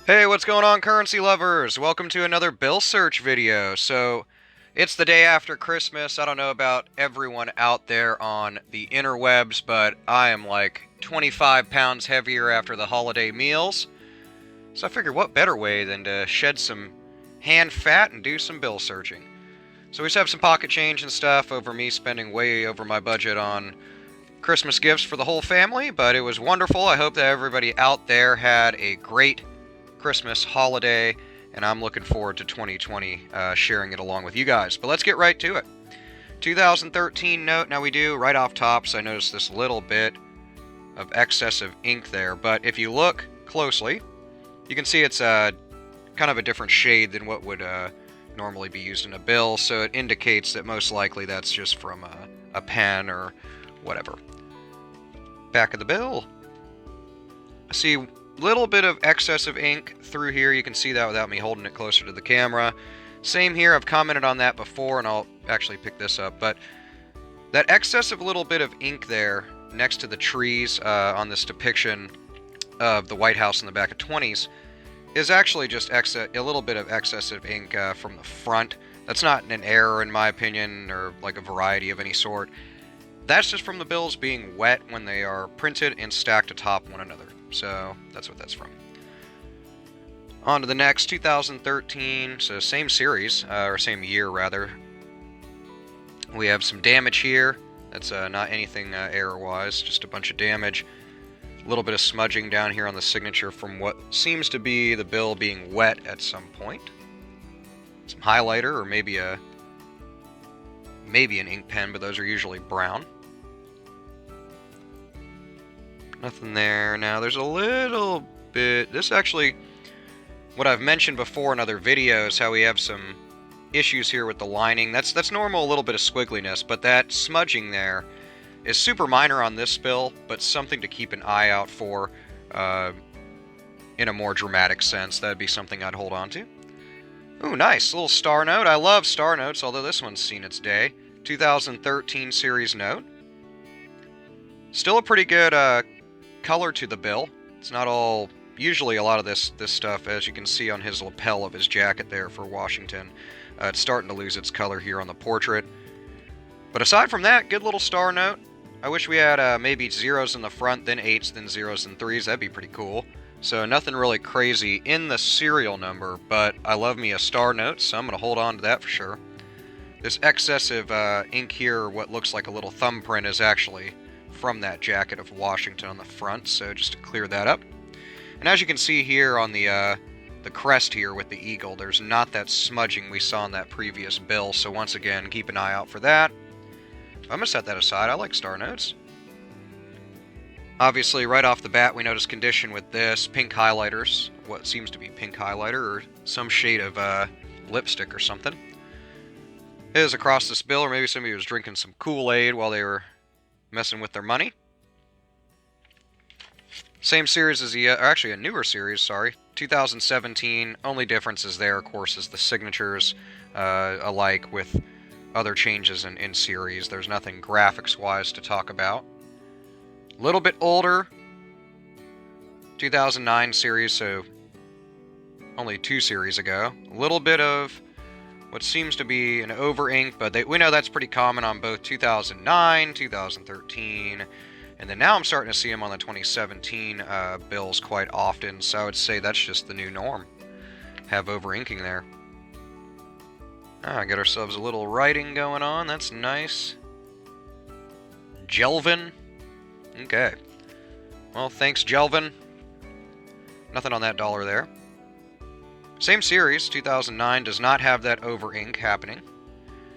Hey, what's going on, currency lovers? Welcome to another bill search video. So, it's the day after Christmas. I don't know about everyone out there on the interwebs, but I am like 25 pounds heavier after the holiday meals. So I figured what better way than to shed some hand fat and do some bill searching. So we just have some pocket change and stuff over me spending way over my budget on Christmas gifts for the whole family, but it was wonderful. I hope that everybody out there had a great Christmas holiday, and I'm looking forward to 2020 sharing it along with you guys. But let's get right to it. 2013 note. Now we do right off top, so I noticed this little bit of excessive ink there, but if you look closely, you can see it's kind of a different shade than what would normally be used in a bill, so it indicates that most likely that's just from a pen or whatever. Back of the bill. I see a little bit of excessive ink through here. You can see that without me holding it closer to the camera. Same here. I've commented on that before, and I'll actually pick this up. But that excessive little bit of ink there next to the trees on this depiction of the White House in the back of 20s is actually just a little bit of excessive ink from the front. That's not an error in my opinion, or like a variety of any sort. That's just from the bills being wet when they are printed and stacked atop one another. So that's what that's from. On to the next, 2013, so same series, or same year rather. We have some damage here. That's not anything error-wise, just a bunch of damage. A little bit of smudging down here on the signature from what seems to be the bill being wet at some point. Some highlighter, or maybe an ink pen, but those are usually brown. Nothing there. Now, there's a little bit... This actually, what I've mentioned before in other videos, how we have some issues here with the lining. That's normal, a little bit of squiggliness, but that smudging there is super minor on this bill, but something to keep an eye out for in a more dramatic sense. That'd be something I'd hold on to. Ooh, nice. Little star note. I love star notes, although this one's seen its day. 2013 series note. Still a pretty good color to the bill. It's not all... Usually a lot of this stuff, as you can see on his lapel of his jacket there for Washington, it's starting to lose its color here on the portrait. But aside from that, good little star note. I wish we had maybe zeros in the front, then 8s, then 0s and 3s. That'd be pretty cool. So nothing really crazy in the serial number, but I love me a star note, so I'm going to hold on to that for sure. This excessive ink here, what looks like a little thumbprint, is actually from that jacket of Washington on the front, so just to clear that up. And as you can see here on the crest here with the eagle, there's not that smudging we saw in that previous bill, so once again, keep an eye out for that. I'm going to set that aside. I like star notes. Obviously, right off the bat, we notice condition with this. Pink highlighters. What seems to be pink highlighter, or some shade of lipstick or something. It is across this bill, or maybe somebody was drinking some Kool-Aid while they were messing with their money. Same series as the, or actually a newer series, sorry. 2017. Only difference is there, of course, is the signatures alike with other changes in series. There's nothing graphics-wise to talk about. A little bit older. 2009 series, so only 2 series ago. A little bit of what seems to be an over-ink, but we know that's pretty common on both 2009, 2013, and then now I'm starting to see them on the 2017 bills quite often, so I would say that's just the new norm. Have over-inking there. Got ourselves a little writing going on. That's nice. Jelvin. Okay. Well, thanks, Jelvin. Nothing on that dollar there. Same series, 2009, does not have that over-ink happening.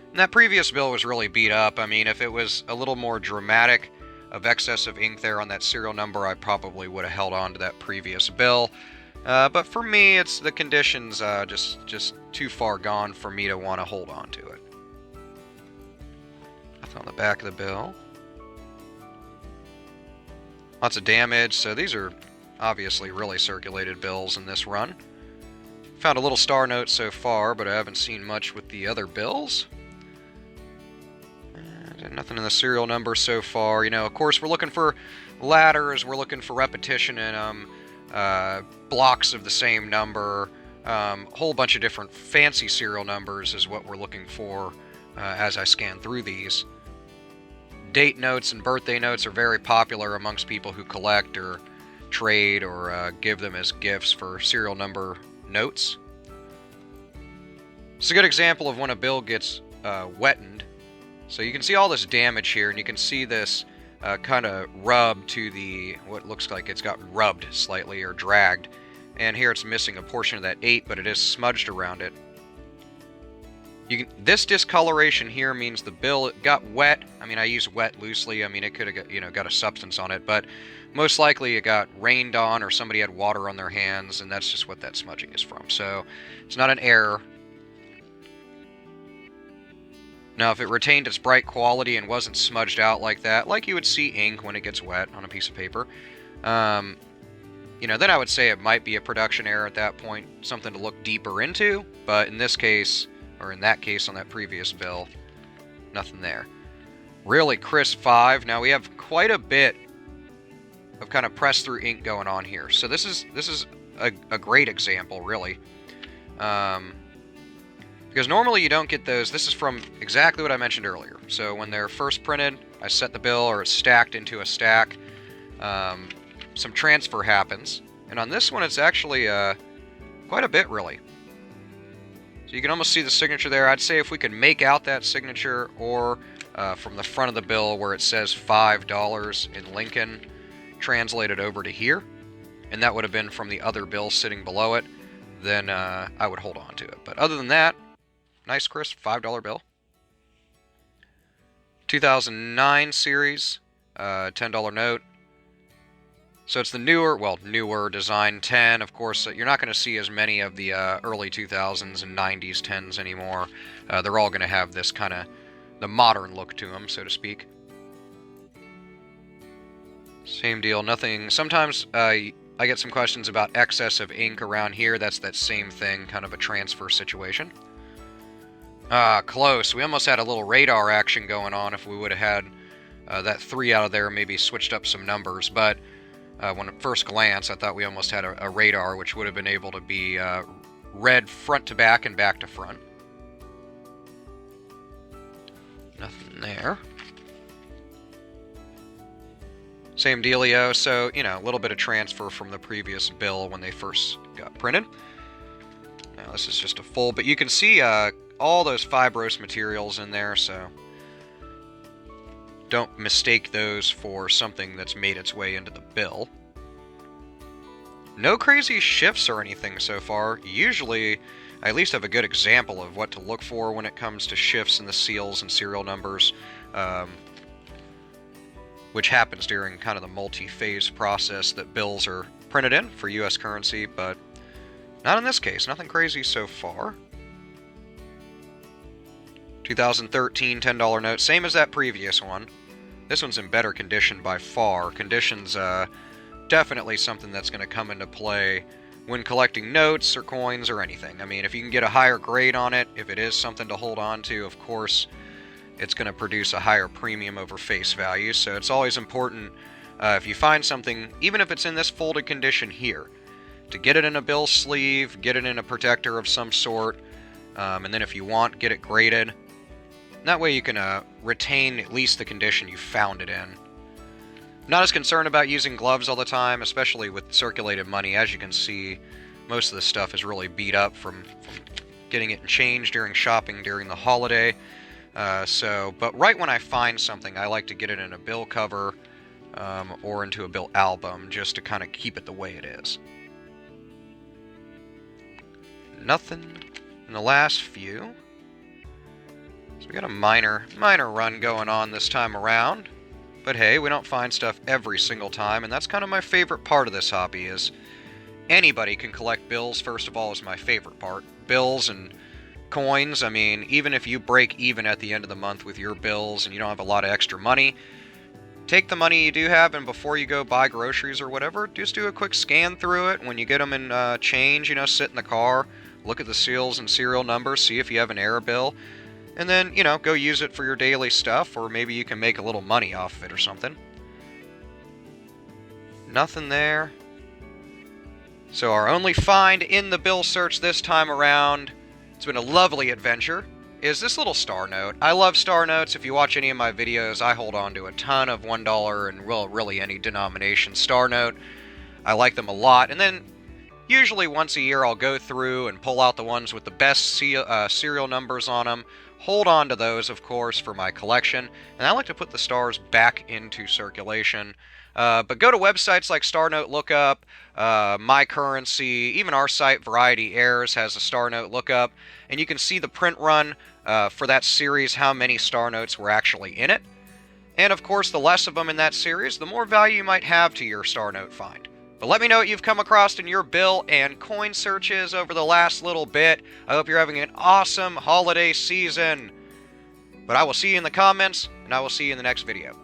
And that previous bill was really beat up. I mean, if it was a little more dramatic of excessive ink there on that serial number, I probably would have held on to that previous bill. But for me, it's the conditions just too far gone for me to want to hold on to it. Nothing on the back of the bill. Lots of damage, so these are obviously really circulated bills in this run. Found a little star note so far, but I haven't seen much with the other bills. And nothing in the serial number so far. You know, of course, we're looking for ladders, we're looking for repetition in them. blocks of the same number, whole bunch of different fancy serial numbers is what we're looking for as I scan through these. Date notes and birthday notes are very popular amongst people who collect or trade or give them as gifts for serial number notes. It's a good example of when a bill gets wetted. So you can see all this damage here, and you can see this kind of rub to the, what looks like it's got rubbed slightly or dragged. And here it's missing a portion of that 8, but it is smudged around it. This discoloration here means the bill got wet. I mean, I use wet loosely. I mean, it could have got, got a substance on it, but most likely it got rained on or somebody had water on their hands, and that's just what that smudging is from. So it's not an error. Now, if it retained its bright quality and wasn't smudged out like that, like you would see ink when it gets wet on a piece of paper, then I would say it might be a production error at that point, something to look deeper into. But in this case, or in that case on that previous bill, nothing there. Really crisp 5. Now we have quite a bit of kind of press through ink going on here. So this is a great example, really. Because normally you don't get those. This is from exactly what I mentioned earlier. So when they're first printed, I set the bill, or it's stacked into a stack. Some transfer happens. And on this one, it's actually quite a bit, really. So you can almost see the signature there. I'd say if we could make out that signature, or from the front of the bill where it says $5 in Lincoln, translated over to here, and that would have been from the other bill sitting below it, then I would hold on to it. But other than that, nice crisp $5 bill. 2009 series, $10 note. So it's the newer design 10. Of course, you're not going to see as many of the early 2000s and 90s 10s anymore. They're all going to have this kind of the modern look to them, so to speak. Same deal, nothing. Sometimes I get some questions about excess of ink around here. That's that same thing, kind of a transfer situation. Close. We almost had a little radar action going on if we would have had that 3 out of there, maybe switched up some numbers, but when at first glance, I thought we almost had a radar, which would have been able to be read front to back and back to front. Nothing there. Same dealio, so, a little bit of transfer from the previous bill when they first got printed. Now, this is just a full, but you can see all those fibrous materials in there, so don't mistake those for something that's made its way into the bill. No crazy shifts or anything so far. Usually, I at least have a good example of what to look for when it comes to shifts in the seals and serial numbers, which happens during kind of the multi-phase process that bills are printed in for U.S. currency, but not in this case. Nothing crazy so far. 2013 $10 note, same as that previous one. This one's in better condition by far. Condition's definitely something that's going to come into play when collecting notes or coins or anything. I mean, if you can get a higher grade on it, if it is something to hold on to, of course, it's going to produce a higher premium over face value. So it's always important, if you find something, even if it's in this folded condition here, to get it in a bill sleeve, get it in a protector of some sort, and then if you want, get it graded. That way you can retain at least the condition you found it in. Not as concerned about using gloves all the time, especially with circulated money. As you can see, most of the stuff is really beat up from getting it in change during shopping during the holiday. But right when I find something, I like to get it in a bill cover or into a bill album just to kind of keep it the way it is. Nothing in the last few. So we got a minor run going on this time around. But hey, we don't find stuff every single time, and that's kind of my favorite part of this hobby is anybody can collect bills. First of all, is my favorite part. Bills and coins. I mean, even if you break even at the end of the month with your bills and you don't have a lot of extra money, take the money you do have, and before you go buy groceries or whatever, just do a quick scan through it. When you get them in change, sit in the car, look at the seals and serial numbers, see if you have an error bill. And then, go use it for your daily stuff, or maybe you can make a little money off of it or something. Nothing there. So our only find in the bill search this time around, it's been a lovely adventure, is this little star note. I love star notes. If you watch any of my videos, I hold on to a ton of $1 and, well, really any denomination star note. I like them a lot. And then usually once a year I'll go through and pull out the ones with the best serial numbers on them. Hold on to those, of course, for my collection. And I like to put the stars back into circulation. But go to websites like STARNOTE Lookup, My Currency, even our site Variety Airs has a STARNOTE Lookup, and you can see the print run for that series, how many star notes were actually in it. And of course, the less of them in that series, the more value you might have to your star note find. But let me know what you've come across in your bill and coin searches over the last little bit. I hope you're having an awesome holiday season. But I will see you in the comments, and I will see you in the next video.